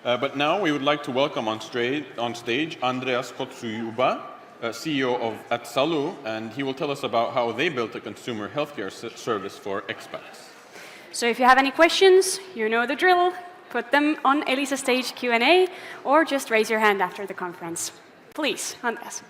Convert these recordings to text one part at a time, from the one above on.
But now we would like to welcome on stage Andreas Kotsjuba, CEO at Salu, and he will tell us about how they built a consumer healthcare service for expats. So if you have any questions, you know the drill. Put them on Elisa's stage Q&A or just raise your hand after the conference. Please, Andreas.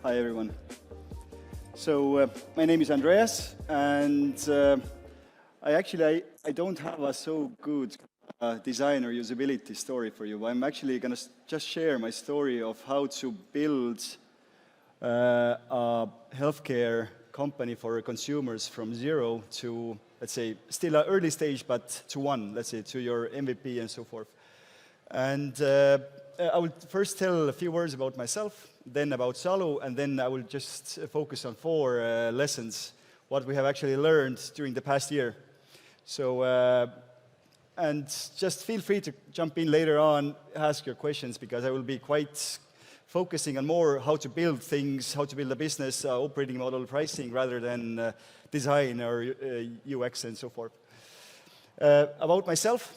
Hi everyone. So my name is Andreas, and I don't have a so good design or usability story for you. I'm actually going to just share my story of how to build a healthcare company for consumers from zero to, let's say, still an early stage, but to one, let's say, to your MVP and so forth. And I will first tell a few words about myself, then about Salu, and then I will just focus on four lessons, what we have actually learned during the past year. So, and just feel free to jump in later on, ask your questions, because I will be quite focusing on more how to build things, how to build a business, operating model, pricing, rather than design or UX and so forth. About myself,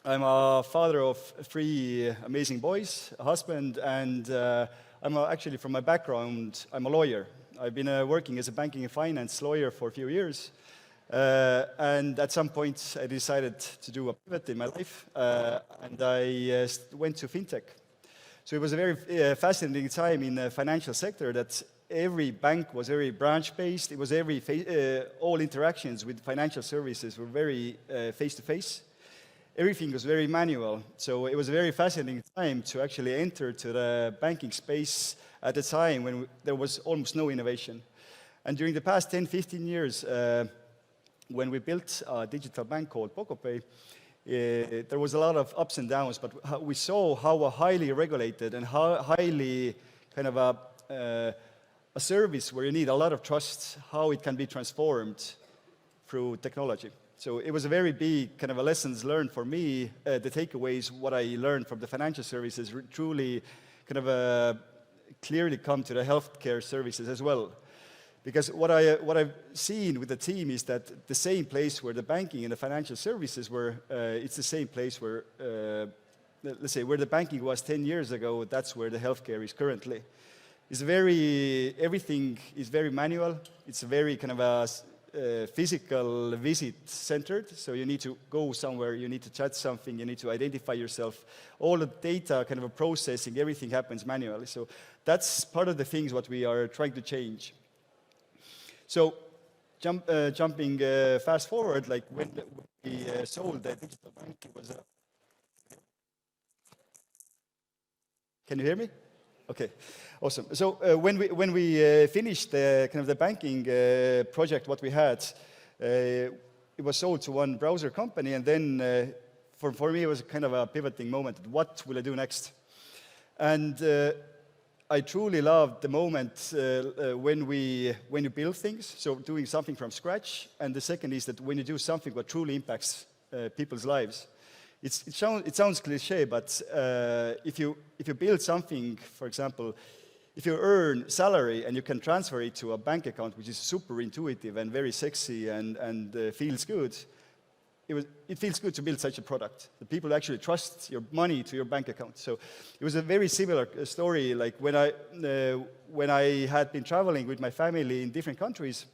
I'm a father of three amazing boys, a husband, and I'm actually, from my background, I'm a lawyer. I've been working as a banking and finance lawyer for a few years, and at some point I decided to do a pivot in my life, and I went to fintech. So it was a very fascinating time in the financial sector that every bank was very branch-based. It was all interactions with financial services were very face-to-face. Everything was very manual, so it was a very fascinating time to actually enter to the banking space at a time when there was almost no innovation. And during the past 10, 15 years, when we built a digital bank called PocoPay, there was a lot of ups and downs, but we saw how a highly regulated and highly kind of a service where you need a lot of trust, how it can be transformed through technology. So it was a very big kind of a lessons learned for me. The takeaways, what I learned from the financial services, truly kind of clearly come to the healthcare services as well. Because what I've seen with the team is that the same place where the banking and the financial services were, it's the same place where, let's say, where the banking was 10 years ago, that's where the healthcare is currently. Everything is very manual. It's very kind of a physical visit centered, so you need to go somewhere, you need to chat something, you need to identify yourself. All the data kind of processing, everything happens manually. So that's part of the things what we are trying to change. So jumping fast forward, like when we sold the digital bank, it was Can you hear me? Okay, awesome. So when we finished the kind of the banking project, what we had, it was sold to one browser company, and then for me it was kind of a pivoting moment. What will I do next? And I truly loved the moment when you build things, so doing something from scratch, and the second is that when you do something what truly impacts people's lives. It sounds cliche, but if you build something, for example, if you earn salary and you can transfer it to a bank account, which is super intuitive and very sexy and feels good, it feels good to build such a product. The people actually trust your money to your bank account. So it was a very similar story. Like when I had been traveling with my family in different countries,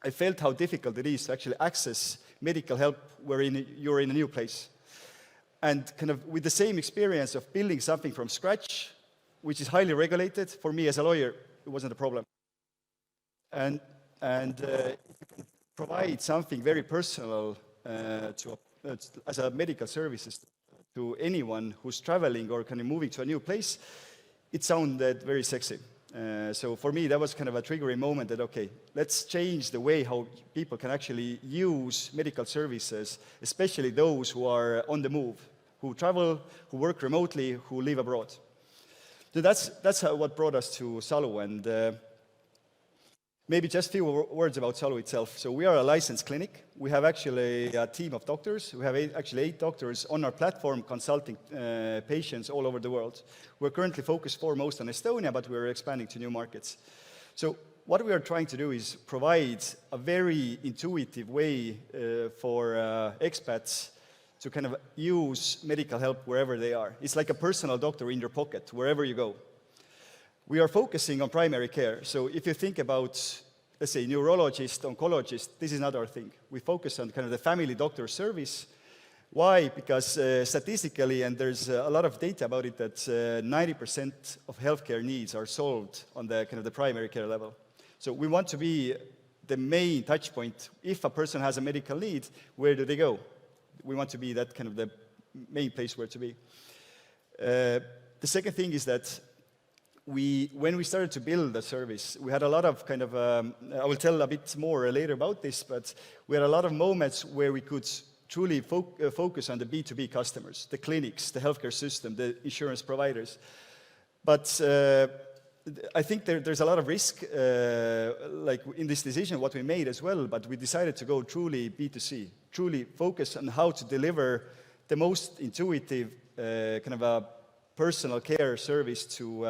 I felt how difficult it is to actually access medical help wherein you're in a new place. And kind of with the same experience of building something from scratch, which is highly regulated, for me as a lawyer, it wasn't a problem. And provide something very personal as a medical services to anyone who's traveling or kind of moving to a new place, it sounded very sexy. So for me, that was kind of a triggering moment that, okay, let's change the way how people can actually use medical services, especially those who are on the move, who travel, who work remotely, who live abroad. So that's what brought us to Salu. And Maybe just a few words about Salu itself. So we are a licensed clinic. We have actually a team of doctors. We have actually 8 doctors on our platform consulting patients all over the world. We're currently focused foremost on Estonia, but we're expanding to new markets. So what we are trying to do is provide a very intuitive way for expats to kind of use medical help wherever they are. It's like a personal doctor in your pocket, wherever you go. We are focusing on primary care. So if you think about, let's say, neurologist, oncologist, this is not our thing. We focus on kind of the family doctor service. Why? Because statistically, and there's a lot of data about it, that 90% of healthcare needs are solved on the kind of the primary care level. So we want to be the main touch point. If a person has a medical need, where do they go? We want to be that kind of the main place where to be. The second thing is that when we started to build the service, we had a lot of kind of, I will tell a bit more later about this, but we had a lot of moments where we could truly focus on the B2B customers, the clinics, the healthcare system, the insurance providers. But I think there's a lot of risk, like in this decision, what we made as well, but we decided to go truly B2C, truly focus on how to deliver the most intuitive kind of a personal care service to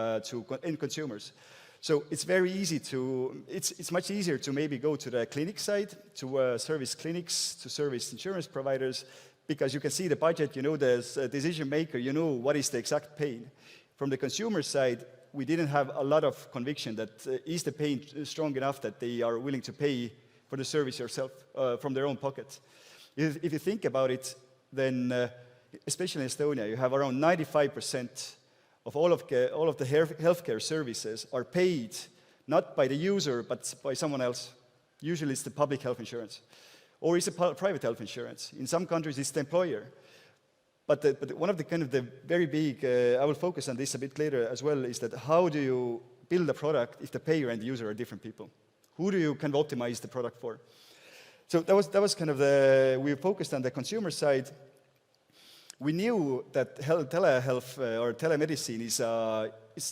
end consumers. So it's very easy to, it's much easier to maybe go to the clinic side, to service clinics, to service insurance providers, because you can see the budget, you know the decision maker, you know what is the exact pain. From the consumer side, we didn't have a lot of conviction that is the pain strong enough that they are willing to pay for the service yourself from their own pocket. If you think about it, then especially in Estonia, you have around 95% of all of the healthcare services are paid not by the user, but by someone else. Usually it's the public health insurance, or it's a private health insurance. In some countries, it's the employer. But one of the kind of the very big, I will focus on this a bit later as well, is that how do you build a product if the payer and the user are different people? Who do you kind of optimize the product for? So that was kind of we focused on the consumer side. We knew that telehealth or telemedicine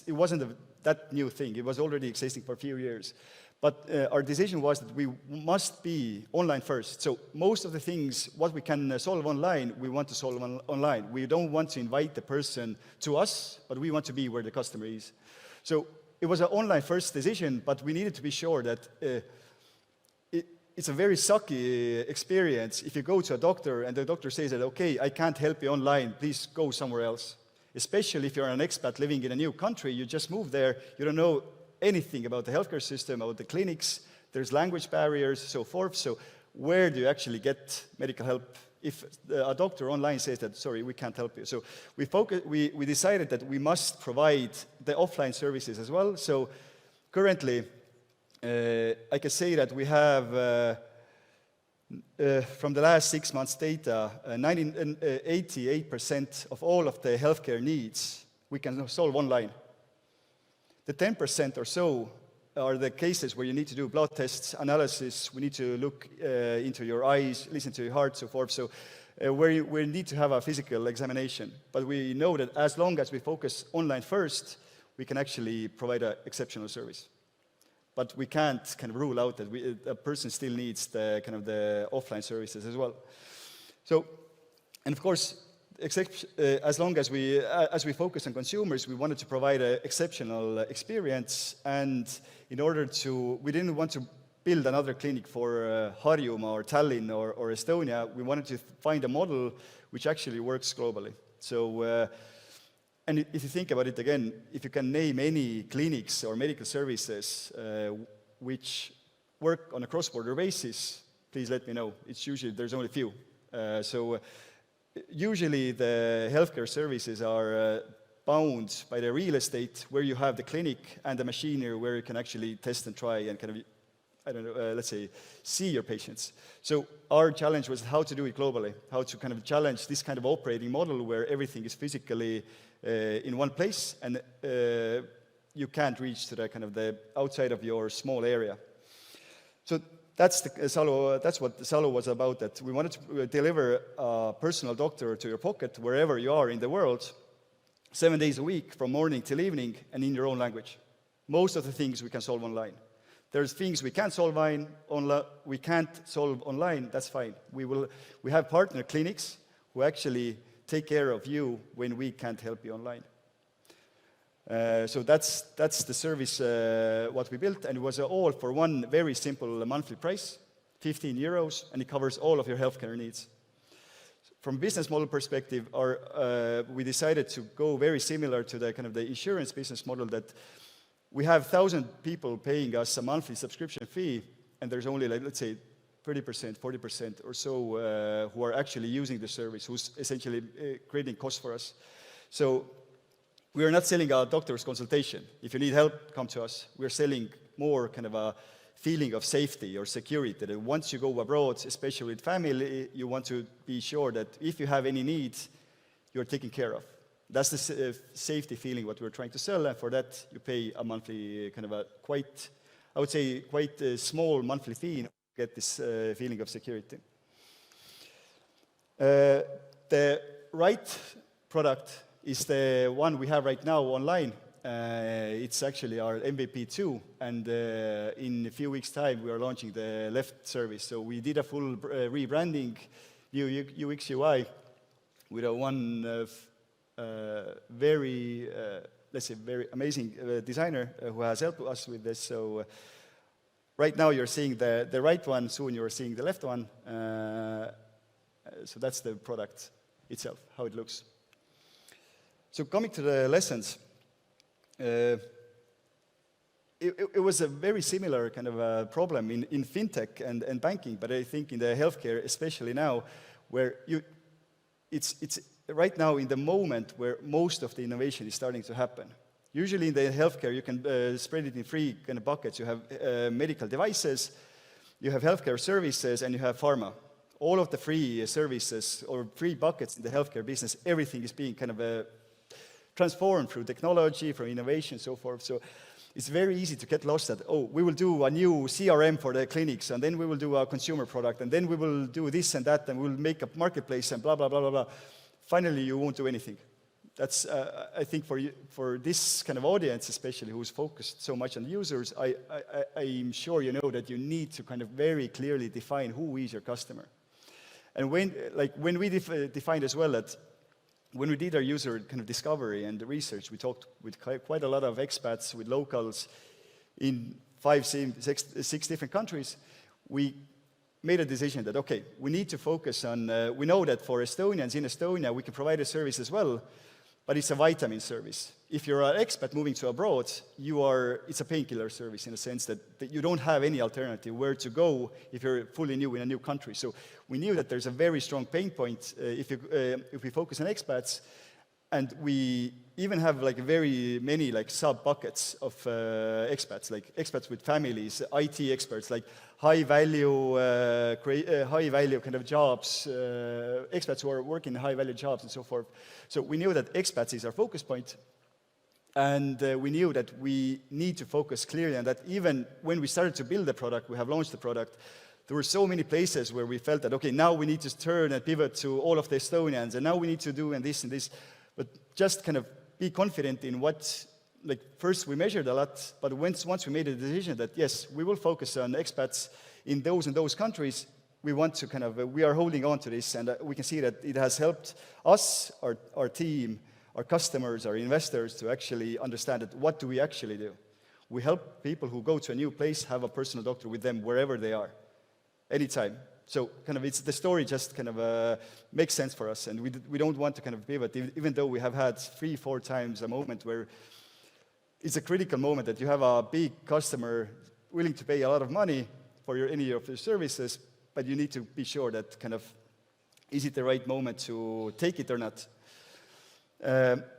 it wasn't that new thing. It was already existing for a few years. But our decision was that we must be online first. So most of the things, what we can solve online, we want to solve online. We don't want to invite the person to us, but we want to be where the customer is. So it was an online first decision, but we needed to be sure that it's a very sucky experience if you go to a doctor and the doctor says that, okay, I can't help you online, please go somewhere else. Especially if you're an expat living in a new country, you just moved there, you don't know anything about the healthcare system, about the clinics, there's language barriers, so forth. So where do you actually get medical help if a doctor online says that, sorry, we can't help you? So we decided that we must provide the offline services as well. So currently, I can say that we have, from the last 6 months' data, 88% of all of the healthcare needs we can solve online. The 10% or so are the cases where you need to do blood tests, analysis, we need to look into your eyes, listen to your heart, so forth, so we need to have a physical examination. But we know that as long as we focus online first, we can actually provide an exceptional service. But we can't kind of rule out that a person still needs the kind of the offline services as well. So, and of course, as long as we focus on consumers, we wanted to provide an exceptional experience, and in order to, we didn't want to build another clinic for Harjumaa or Tallinn or Estonia. We wanted to find a model which actually works globally. So, and if you think about it again, if you can name any clinics or medical services which work on a cross-border basis, please let me know. It's usually, there's only a few. Usually the healthcare services are bound by the real estate where you have the clinic and the machinery where you can actually test and try and kind of, I don't know, let's say, see your patients. So our challenge was how to do it globally, how to kind of challenge this kind of operating model where everything is physically in one place and you can't reach to the kind of the outside of your small area. So that's what Salu was about, that we wanted to deliver a personal doctor to your pocket wherever you are in the world, 7 days a week, from morning till evening, and in your own language. Most of the things we can solve online. There's things we can't solve online, that's fine. We have partner clinics who actually take care of you when we can't help you online. So that's the service what we built, and it was all for one very simple monthly price, 15 euros, and it covers all of your healthcare needs. From business model perspective, we decided to go very similar to the kind of the insurance business model, that we have 1,000 people paying us a monthly subscription fee, and there's only, like, let's say, 30%, 40% or so who are actually using the service, who's essentially creating costs for us. So we are not selling a doctor's consultation. If you need help, come to us. We're selling more kind of a feeling of safety or security, that once you go abroad, especially with family, you want to be sure that if you have any needs, you're taken care of. That's the safety feeling what we're trying to sell, and for that you pay a monthly kind of a quite small monthly fee to get this feeling of security. The right product is the one we have right now online. It's actually our MVP2, and in a few weeks' time we are launching the left service. So we did a full rebranding, new UX UI, with one very, let's say, very amazing designer who has helped us with this. So right now you're seeing the right one, soon you're seeing the left one. So that's the product itself, how it looks. So coming to the lessons, it was a very similar kind of a problem in fintech and banking, but I think in the healthcare, especially now, where it's right now in the moment where most of the innovation is starting to happen. Usually in the healthcare, you can spread it in three kind of buckets. You have medical devices, you have healthcare services, and you have pharma. All of the three services or three buckets in the healthcare business, everything is being kind of transformed through technology, through innovation, so forth. So it's very easy to get lost that, we will do a new CRM for the clinics, and then we will do a consumer product, and then we will do this and that, and we'll make a marketplace, and blah, blah, blah, blah, blah. Finally, you won't do anything. That's, I think, for this kind of audience, especially who's focused so much on users, I'm sure you know that you need to kind of very clearly define who is your customer. And when we defined as well that when we did our user kind of discovery and research, we talked with quite a lot of expats, with locals in 6 different countries. We made a decision that, okay, we need to focus on, we know that for Estonians in Estonia, we can provide a service as well, but it's a vitamin service. If you're an expat moving to abroad, it's a painkiller service in a sense that you don't have any alternative where to go if you're fully new in a new country. So we knew that there's a very strong pain point if we focus on expats, and we even have like very many like sub-buckets of expats, like expats with families, IT experts, like high-value kind of jobs, expats who are working high-value jobs and so forth. So we knew that expats is our focus point, and we knew that we need to focus clearly on that. Even when we started to build the product, we have launched the product, there were so many places where we felt that, okay, now we need to turn and pivot to all of the Estonians, and now we need to do and this. But just kind of be confident in what, like, first we measured a lot, but once we made a decision that, yes, we will focus on expats in those countries, we want to kind of, we are holding on to this, and we can see that it has helped us, our team, our customers, our investors to actually understand that what do we actually do. We help people who go to a new place have a personal doctor with them wherever they are, anytime. So kind of the story just kind of makes sense for us, and we don't want to kind of pivot, even though we have had 3-4 times a moment where it's a critical moment that you have a big customer willing to pay a lot of money for any of your services, but you need to be sure that kind of, is it the right moment to take it or not?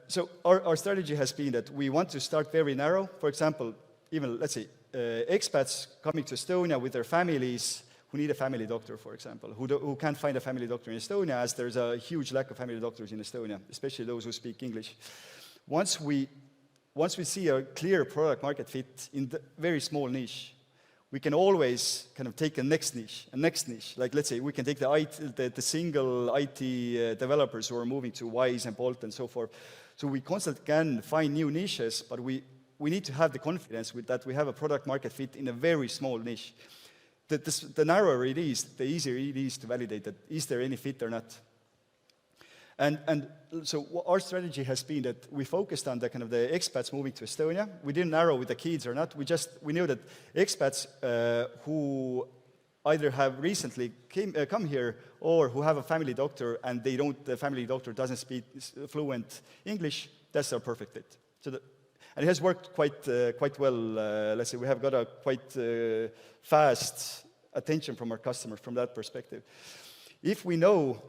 So our strategy has been that we want to start very narrow. For example, even, let's say, expats coming to Estonia with their families who need a family doctor, for example, who can't find a family doctor in Estonia, as there's a huge lack of family doctors in Estonia, especially those who speak English. Once we see a clear product market fit in the very small niche, we can always kind of take a next niche. Like, let's say, we can take the single IT developers who are moving to Wise and Bolt and so forth. So we constantly can find new niches, but we we need to have the confidence with that we have a product market fit in a very small niche. The narrower it is, the easier it is to validate that is there any fit or not. And so our strategy has been that we focused on the kind of the expats moving to Estonia. We didn't narrow with the kids or not. We knew that expats who either have recently come here or who have a family doctor and the family doctor doesn't speak fluent English, that's our perfect fit. And it has worked quite well. Let's say we have got a quite fast attention from our customers from that perspective. If we know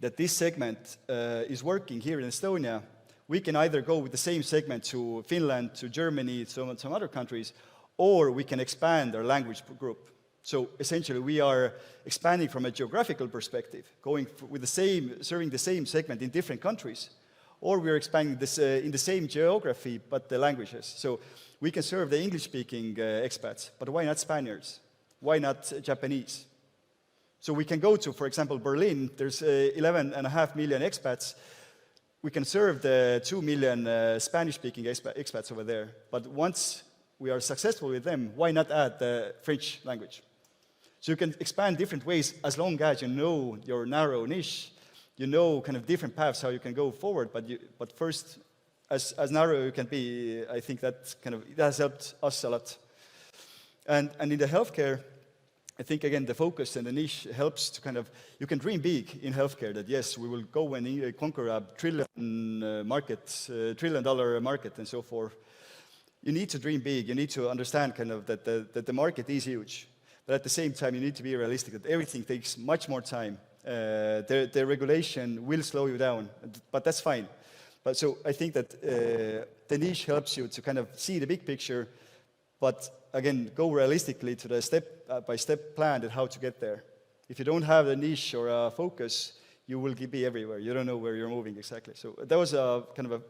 that this segment is working here in Estonia, we can either go with the same segment to Finland, to Germany, to some other countries, or we can expand our language group. So essentially, we are expanding from a geographical perspective, going with serving the same segment in different countries, or we're expanding this in the same geography, but the languages. So we can serve the English-speaking expats, but why not Spaniards? Why not Japanese? So we can go to, for example, Berlin. There's 11.5 million expats. We can serve the 2 million Spanish-speaking expats over there. But once we are successful with them, why not add the French language? So you can expand different ways as long as you know your narrow niche, you know kind of different paths how you can go forward. But first, as narrow you can be, I think that has helped us a lot. And in the healthcare, I think, again, the focus and the niche helps to you can dream big in healthcare that, yes, we will go and conquer a trillion dollar market and so forth. You need to dream big. You need to understand that the market is huge. But at the same time, you need to be realistic that everything takes much more time. The regulation will slow you down, but that's fine. But so I think that the niche helps you to see the big picture, but again, go realistically to the step-by-step plan at how to get there. If you don't have a niche or a focus, you will be everywhere. You don't know where you're moving exactly. So that was a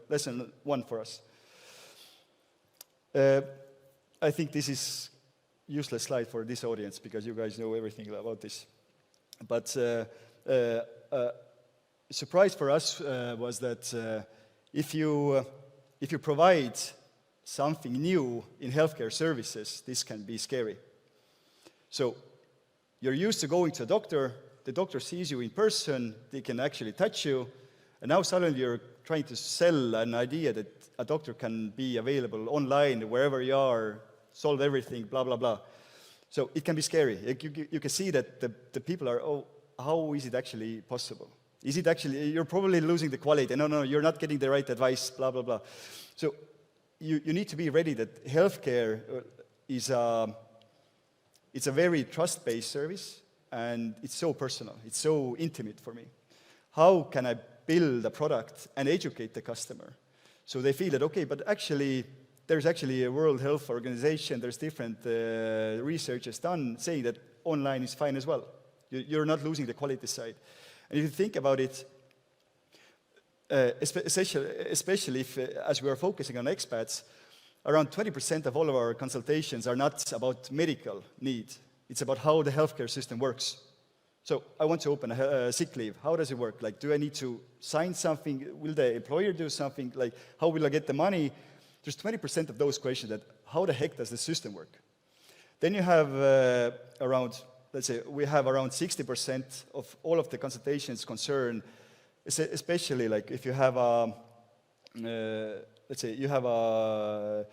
lesson one for us. I think this is useless slide for this audience because you guys know everything about this. But surprise for us was that if you provide something new in healthcare services, this can be scary. So you're used to going to a doctor, the doctor sees you in person, they can actually touch you, and now suddenly you're trying to sell an idea that a doctor can be available online, wherever you are, solve everything, blah, blah, blah. So it can be scary. You can see that the people are, oh, how is it actually possible? Is it actually, you're probably losing the quality. No, you're not getting the right advice, blah, blah, blah. So you need to be ready that healthcare is it's a very trust-based service, and it's so personal. It's so intimate for me. How can I build a product and educate the customer so they feel that, okay, but actually, there's actually a World Health Organization, there's different research is done saying that online is fine as well. You're not losing the quality side. And if you think about it, especially if, as we are focusing on expats, around 20% of all of our consultations are not about medical need. It's about how the healthcare system works. So I want to open a sick leave. How does it work? Like, do I need to sign something? Will the employer do something? Like, how will I get the money? There's 20% of those questions that, how the heck does the system work? Then you have around, let's say, we have around 60% of all of the consultations concern, especially like if you have a, let's say, you have a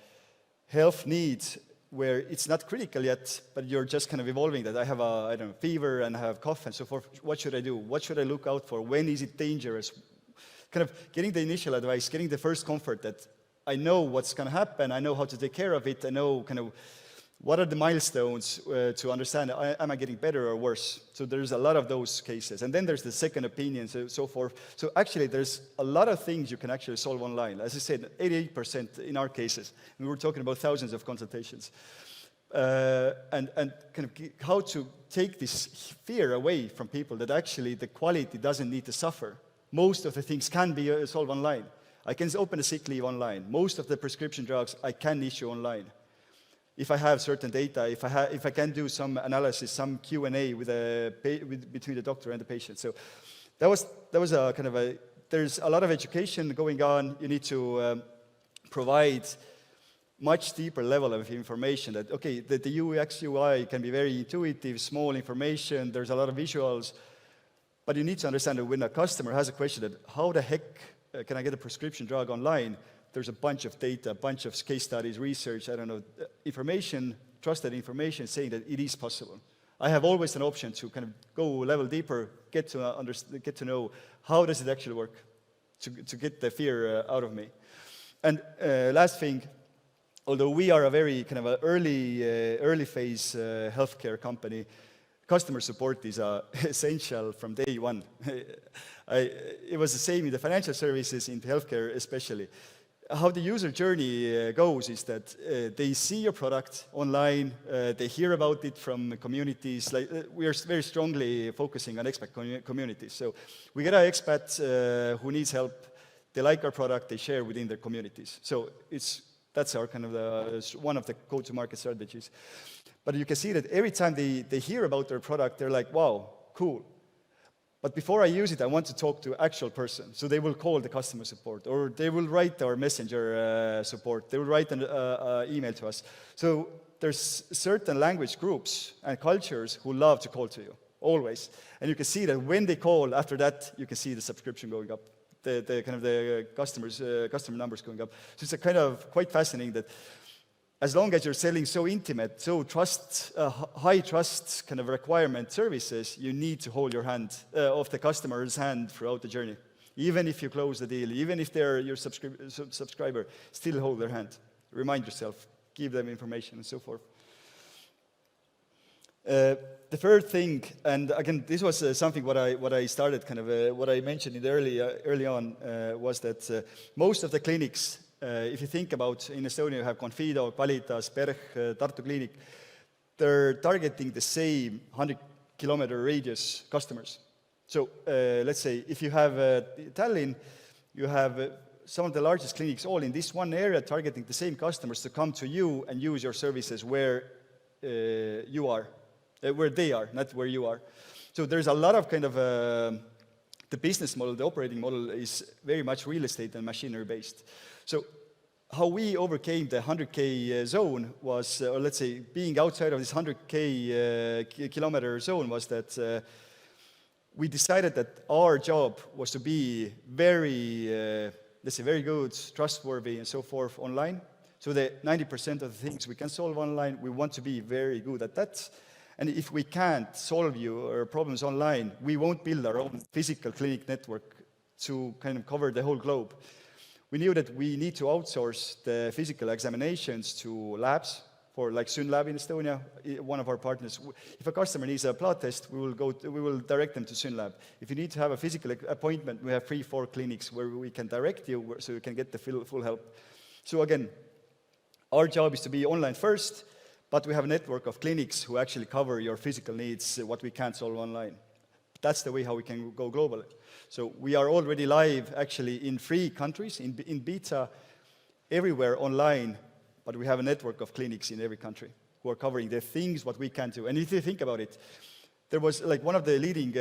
health need where it's not critical yet, but you're just evolving that. I have a, I don't know, fever and I have cough and so forth. What should I do? What should I look out for? When is it dangerous? Getting the initial advice, getting the first comfort that I know what's going to happen, I know how to take care of it, I know what are the milestones to understand, am I getting better or worse? So there's a lot of those cases. And then there's the second opinion, so forth. So actually there's a lot of things you can actually solve online. As I said, 88% in our cases. We were talking about thousands of consultations. And how to take this fear away from people that actually the quality doesn't need to suffer. Most of the things can be solved online. I can open a sick leave online. Most of the prescription drugs I can issue online. If I have certain data, if I can do some analysis, some Q&A between the doctor and the patient. So that was a there's a lot of education going on. You need to provide much deeper level of information that, okay, the UX, UI can be very intuitive, small information, there's a lot of visuals, but you need to understand that when a customer has a question that how the heck can I get a prescription drug online, there's a bunch of data, a bunch of case studies, research, I don't know, information, trusted information saying that it is possible. I have always an option to kind of go level deeper, get to know how does it actually work, to get the fear out of me. And last thing, although we are a very kind of an early phase healthcare company, customer support is essential from day one. It was the same in the financial services, in healthcare especially. How the user journey goes is that they see your product online, they hear about it from communities. Like we are very strongly focusing on expat communities. So we get an expat who needs help, they like our product, they share within their communities. So that's our kind of one of the go-to-market strategies. But you can see that every time they hear about their product, they're like, wow, cool. But before I use it, I want to talk to actual person. So they will call the customer support, or they will write our messenger support. They will write an email to us. So there's certain language groups and cultures who love to call to you, always. And you can see that when they call, after that, you can see the subscription going up, the kind of the customer numbers going up. So it's a kind of quite fascinating that as long as you're selling so intimate, so high trust kind of requirement services, you need to hold your hand, of the customer's hand throughout the journey. Even if you close the deal, even if they're your subscriber, still hold their hand. Remind yourself, give them information and so forth. The third thing, and again, this was something what I started kind of, what I mentioned early on, was that most of the clinics, if you think about, in Estonia you have Confido, Qualitas, PERH, Tartu Clinic, they're targeting the same 100-kilometer radius customers. So let's say if you have Tallinn, you have some of the largest clinics all in this one area targeting the same customers to come to you and use your services where you are, where they are, not where you are. So there's a lot of kind of, the business model, the operating model is very much real estate and machinery based. So how we overcame the 100K zone was, or let's say being outside of this 100K kilometer zone was that we decided that our job was to be very, let's say very good, trustworthy and so forth online. So the 90% of the things we can solve online, we want to be very good at that. And if we can't solve your problems online, we won't build our own physical clinic network to kind of cover the whole globe. We knew that we need to outsource the physical examinations to labs, for like SynLab in Estonia, one of our partners. If a customer needs a blood test, we will direct them to SynLab. If you need to have a physical appointment, we have 3-4 clinics where we can direct you so you can get the full help. So again, our job is to be online first, but we have a network of clinics who actually cover your physical needs, what we can't solve online. That's the way how we can go global. So we are already live actually in 3 countries, in beta, everywhere online, but we have a network of clinics in every country who are covering the things what we can do. And if you think about it, there was like one of the leading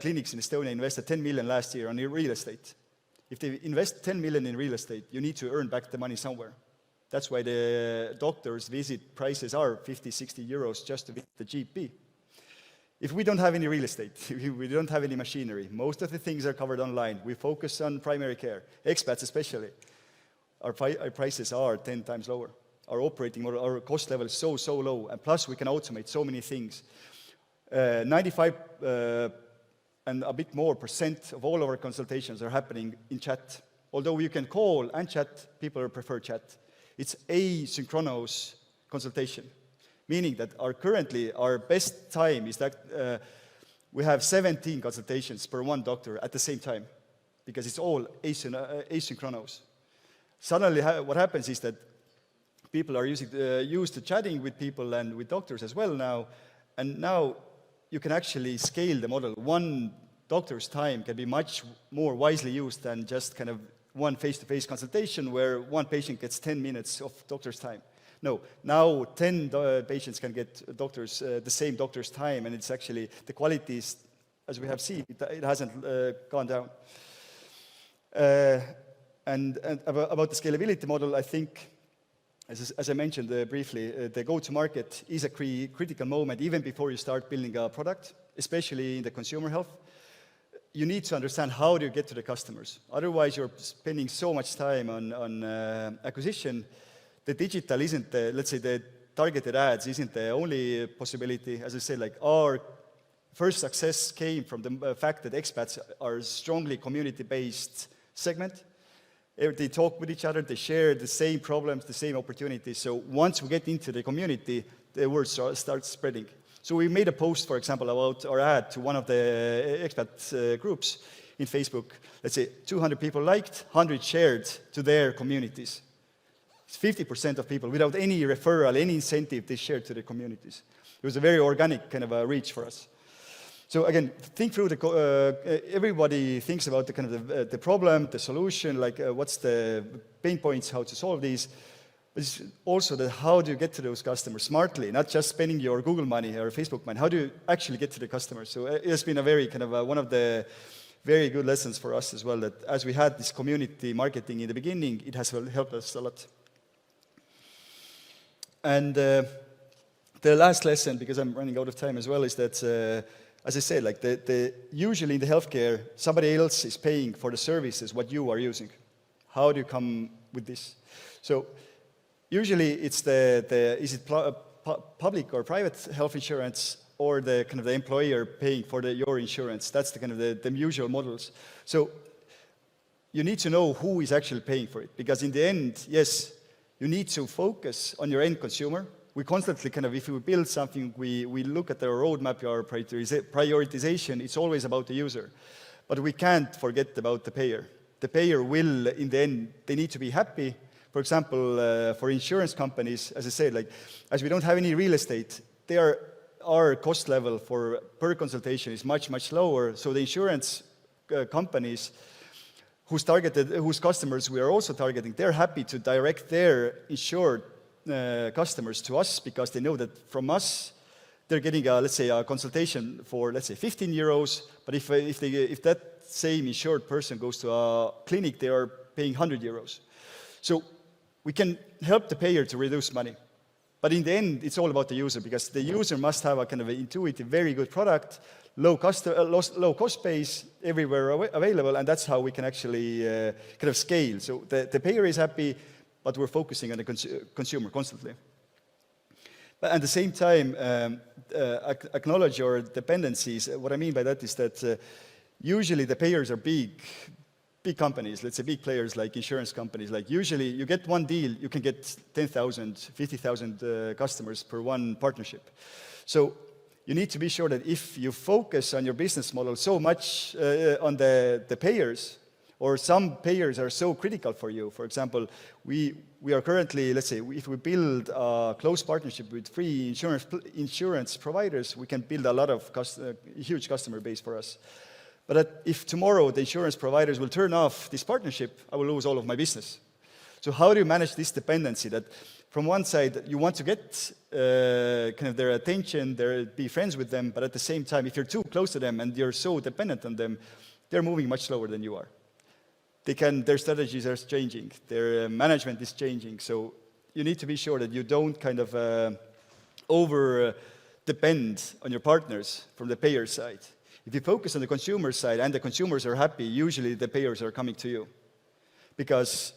clinics in Estonia invested 10 million last year on real estate. If they invest 10 million in real estate, you need to earn back the money somewhere. That's why the doctor's visit prices are 50, 60 euros just to visit the GP. If we don't have any real estate, we don't have any machinery, most of the things are covered online. We focus on primary care, expats especially. Our prices are 10 times lower. Our operating model, our cost level is so low, and plus we can automate so many things. 95 and a bit more % of all of our consultations are happening in chat. Although you can call and chat, people prefer chat. It's asynchronous consultation, meaning that currently our best time is that we have 17 consultations per one doctor at the same time, because it's all asynchronous. Suddenly what happens is that people are used to chatting with people and with doctors as well now, and now you can actually scale the model. One doctor's time can be much more wisely used than just kind of one face-to-face consultation where one patient gets 10 minutes of doctor's time. No, now 10 patients can get the same doctor's time, and it's actually, the quality is, as we have seen, it hasn't gone down. And about the scalability model, I think as I mentioned briefly, the go-to-market is a critical moment even before you start building a product, especially in the consumer health. You need to understand how do you get to the customers. Otherwise, you're spending so much time on acquisition. The digital isn't the, let's say, the targeted ads isn't the only possibility. As I said, like our first success came from the fact that expats are a strongly community-based segment. They talk with each other, they share the same problems, the same opportunities. So once we get into the community, the word starts spreading. So we made a post, for example, about our ad to one of the expat groups in Facebook. Let's say 200 people liked, 100 shared to their communities. It's 50% of people, without any referral, any incentive, they shared to their communities. It was a very organic kind of a reach for us. So again, think through everybody thinks about the kind of the problem, the solution, like what's the pain points, how to solve these. But it's also the how do you get to those customers smartly, not just spending your Google money or Facebook money. How do you actually get to the customers? So it has been a very kind of one of the very good lessons for us as well, that as we had this community marketing in the beginning, it has helped us a lot. And the last lesson, because I'm running out of time as well, is that as I said, like usually in the healthcare, somebody else is paying for the services what you are using. How do you come with this? So usually it's is it public or private health insurance, or the kind of the employer paying for your insurance? That's the kind of the usual models. So you need to know who is actually paying for it, because in the end, yes, you need to focus on your end consumer. We constantly kind of, if we build something, we look at our roadmap, our prioritization, it's always about the user. But we can't forget about the payer. The payer will, in the end, they need to be happy. For example, for insurance companies, as I said, like, as we don't have any real estate, our cost level for per consultation is much, much lower. So the insurance companies whose customers we are also targeting, they're happy to direct their insured customers to us, because they know that from us they're getting let's say a consultation for, let's say, 15 euros, but if that same insured person goes to a clinic, they are paying 100 euros. So we can help the payer to reduce money, but in the end it's all about the user, because the user must have a kind of an intuitive, very good product, low cost base, everywhere available, and that's how we can actually kind of scale. So the payer is happy, but we're focusing on the consumer constantly. But at the same time, acknowledge your dependencies. What I mean by that is that usually the payers are big companies, let's say big players like insurance companies. Like usually you get one deal, you can get 10,000, 50,000 customers per one partnership. So you need to be sure that if you focus on your business model so much on the payers, or some payers are so critical for you. For example, we are currently, let's say, if we build a close partnership with 3 insurance providers, we can build a lot of huge customer base for us. But if tomorrow the insurance providers will turn off this partnership, I will lose all of my business. So how do you manage this dependency? That from one side, you want to get kind of their attention, be friends with them, but at the same time, if you're too close to them and you're so dependent on them, they're moving much slower than you are. Their strategies are changing, their management is changing, so you need to be sure that you don't kind of over-depend on your partners from the payer side. If you focus on the consumer side and the consumers are happy, usually the payers are coming to you, because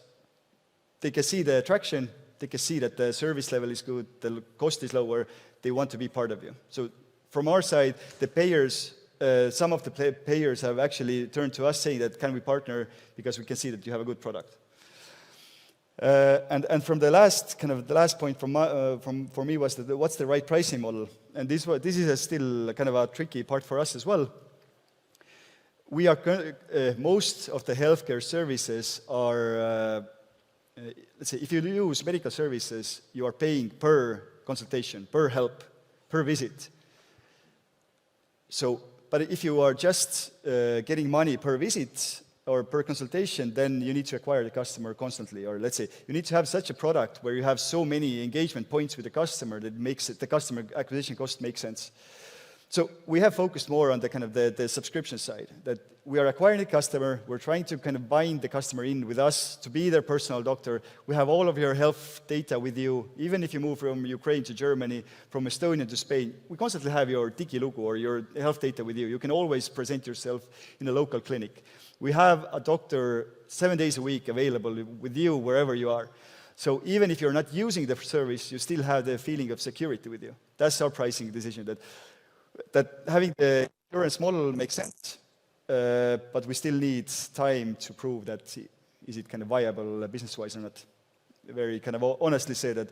they can see the traction, they can see that the service level is good, the cost is lower, they want to be part of you. So from our side, the payers, some of the payers have actually turned to us saying that, can we partner, because we can see that you have a good product. And from the last point for me was that what's the right pricing model? And this is still kind of a tricky part for us as well. We are most of the healthcare services are, let's say, if you use medical services, you are paying per consultation, per help, per visit. So, but if you are just getting money per visit or per consultation, then you need to acquire the customer constantly. Or let's say you need to have such a product where you have so many engagement points with the customer that makes it, the customer acquisition cost makes sense. So we have focused more on the kind of the subscription side, that we are acquiring the customer, we're trying to kind of bind the customer in with us to be their personal doctor. We have all of your health data with you, even if you move from Ukraine to Germany, from Estonia to Spain, we constantly have your digilugu or your health data with you. You can always present yourself in a local clinic. We have a doctor 7 days a week available with you wherever you are. So even if you're not using the service, you still have the feeling of security with you. That's our pricing decision, that having the insurance model makes sense, but we still need time to prove that is it kind of viable business-wise or not. Very kind of honestly say that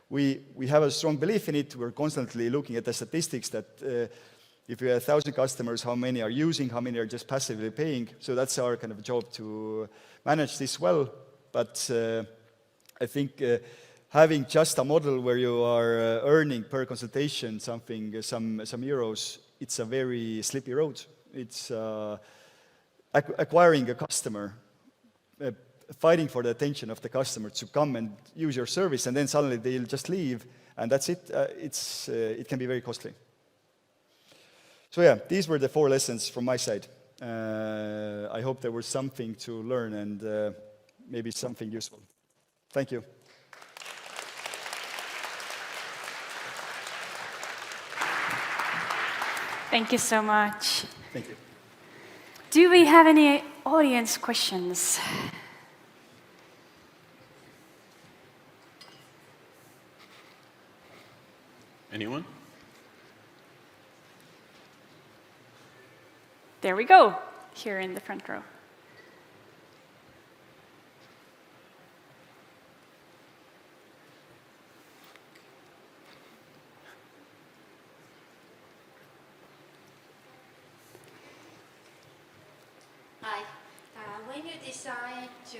we have a strong belief in it. We're constantly looking at the statistics that if we have 1,000 customers, how many are using, how many are just passively paying. So that's our kind of job to manage this well. But I think having just a model where you are earning per consultation some euros, it's a very slippery road. It's acquiring a customer, fighting for the attention of the customer to come and use your service, and then suddenly they'll just leave, and that's it. It can be very costly. So yeah, these were the 4 lessons from my side. I hope there was something to learn and maybe something useful. Thank you. Thank you so much. Thank you. Do we have any audience questions? Anyone? There we go, here in the front row. Hi. When you decide to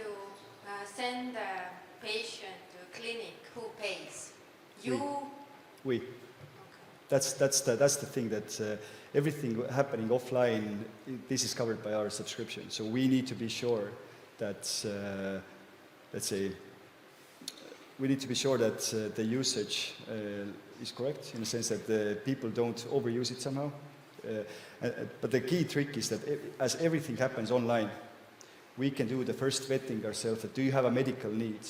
send a patient to a clinic, who pays? You? We. That's the thing, that everything happening offline, this is covered by our subscription. So we need to be sure that, let's say, we need to be sure that the usage is correct, in the sense that the people don't overuse it somehow. But the key trick is that as everything happens online, we can do the first vetting ourselves. Do you have a medical need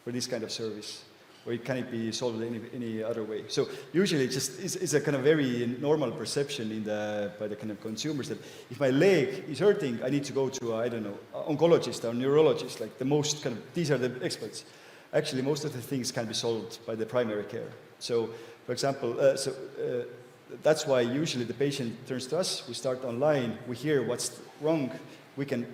for this kind of service? Or can it be solved any other way? So usually it's a kind of very normal perception by the kind of consumers that if my leg is hurting, I need to go to, oncologist or neurologist, like the most kind of, these are the experts. Actually, most of the things can be solved by the primary care. So, for example, that's why usually the patient turns to us. We start online, we hear what's wrong, we can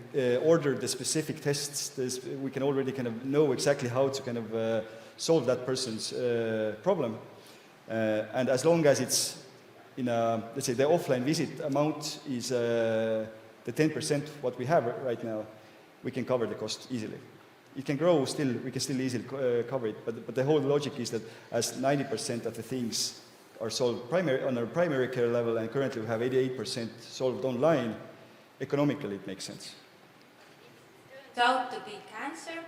order the specific tests, we can already kind of know exactly how to kind of solve that person's problem. And as long as it's in a, let's say the offline visit amount is the 10% what we have right now, we can cover the cost easily. It can grow still, we can still easily cover it, but the whole logic is that as 90% of the things are solved on a primary care level, and currently we have 88% solved online, economically it makes sense. Turns out to be cancer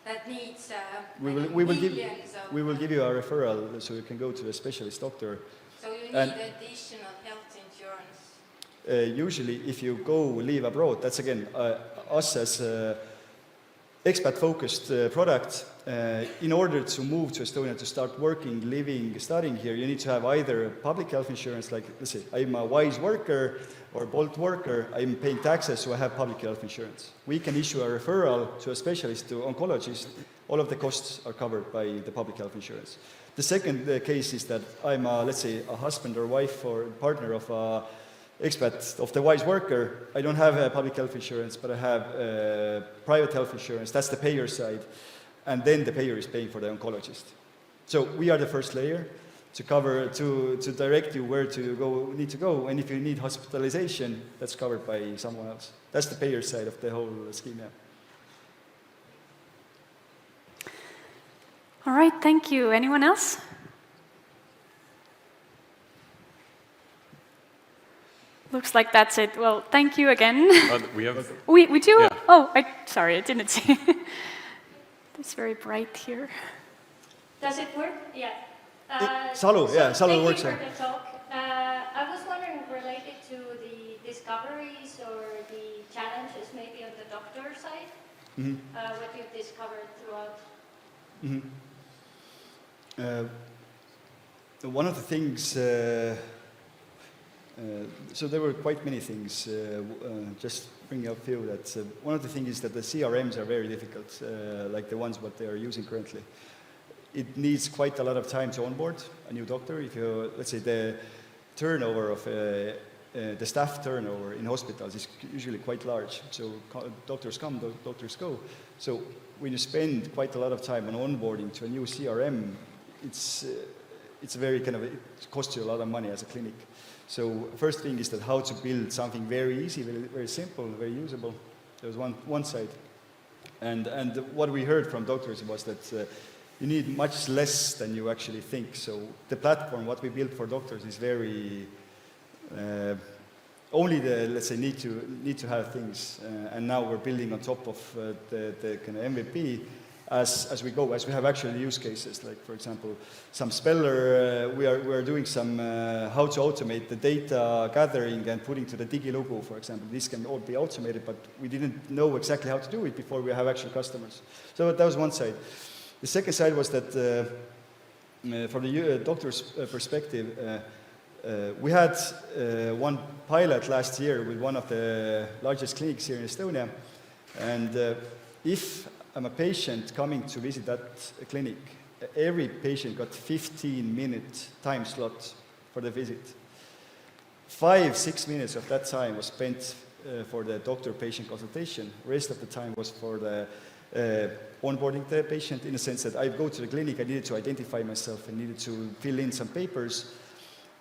that needs we will give you a referral so you can go to a specialist doctor. So you need additional health insurance? Usually if you live abroad, that's again us as expat-focused product. In order to move to Estonia, to start working, living, studying here, you need to have either public health insurance, like let's say I'm a WISE worker or Bolt worker, I'm paying taxes, so I have public health insurance. We can issue a referral to a specialist, to oncologist. All of the costs are covered by the public health insurance. The second case is that I'm, let's say, a husband or wife or partner of a expat, of the WISE worker. I don't have public health insurance, but I have private health insurance. That's the payer side. And then the payer is paying for the oncologist. So we are the first layer to cover, to direct you where to need to go. And if you need hospitalization, that's covered by someone else. That's the payer side of the whole scheme, yeah. All right, thank you. Anyone else? Looks like that's it. Well, thank you again. We have... We do? Yeah. Oh, sorry, I didn't see. It's very bright here. Does it work? Yeah. Salu, yeah, Salu works. Thank you for the talk. I was wondering what you've discovered throughout. One of the things, so there were quite many things, just bring up a few. That one of the things is that the CRMs are very difficult, like the ones what they are using currently. It needs quite a lot of time to onboard a new doctor. If you, let's say, the turnover of the staff turnover in hospitals is usually quite large. So doctors come, doctors go. So when you spend quite a lot of time on onboarding to a new CRM, it's very kind of, it costs you a lot of money as a clinic. So first thing is that how to build something very easy, very, very simple, very usable. There's one side. And what we heard from doctors was that you need much less than you actually think. So the platform, what we built for doctors is very, only the, let's say, need to have things. And now we're building on top of the kind of MVP as we go, as we have actual use cases. Like, for example, some speller, we are doing some how to automate the data gathering and putting to the Digi logo, for example. This can all be automated, but we didn't know exactly how to do it before we have actual customers. So that was one side. The second side was that from the doctor's perspective, we had one pilot last year with one of the largest clinics here in Estonia, and if I'm a patient coming to visit that clinic, every patient got 15-minute time slot for the visit. 5-6 minutes of that time was spent for the doctor-patient consultation. The rest of the time was for the onboarding the patient, in the sense that I go to the clinic, I needed to identify myself, I needed to fill in some papers,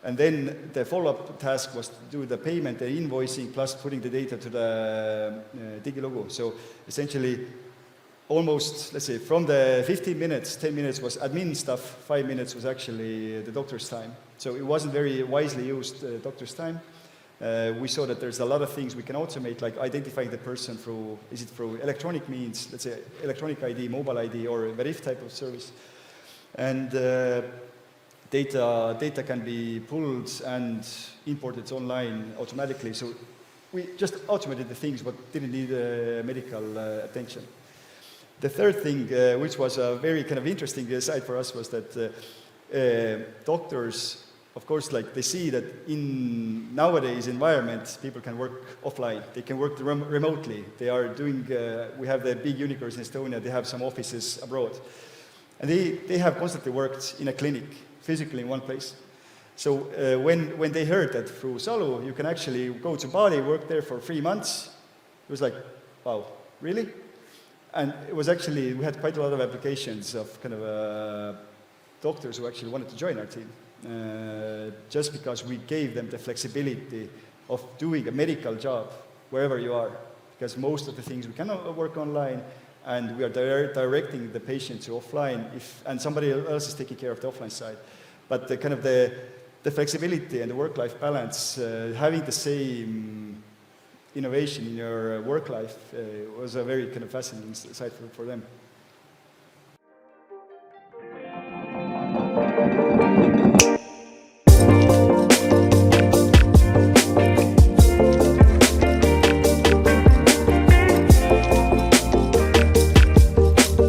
and then the follow-up task was to do the payment, the invoicing, plus putting the data to the Digi logo. So essentially, almost, let's say, from the 15 minutes, 10 minutes was admin stuff, 5 minutes was actually the doctor's time. So it wasn't very wisely used doctor's time. We saw that there's a lot of things we can automate, like identifying the person through, is it through electronic means, let's say electronic ID, mobile ID, or a Verif type of service. And data can be pulled and imported online automatically. So we just automated the things but didn't need medical attention. The third thing, which was a very kind of interesting side for us, was that doctors, of course, like they see that in nowadays environment, people can work offline. They can work remotely. They are doing, we have the big unicorns in Estonia, they have some offices abroad. And they have constantly worked in a clinic, physically in one place. So when they heard that through Salu, you can actually go to Bali, work there for 3 months, it was like, wow, really? And it was actually, we had quite a lot of applications of kind of doctors who actually wanted to join our team, just because we gave them the flexibility of doing a medical job wherever you are, because most of the things we cannot work online, and we are directing the patient to offline, and somebody else is taking care of the offline side. But the kind of the flexibility and the work-life balance, having the same innovation in your work life was a very kind of fascinating side for them.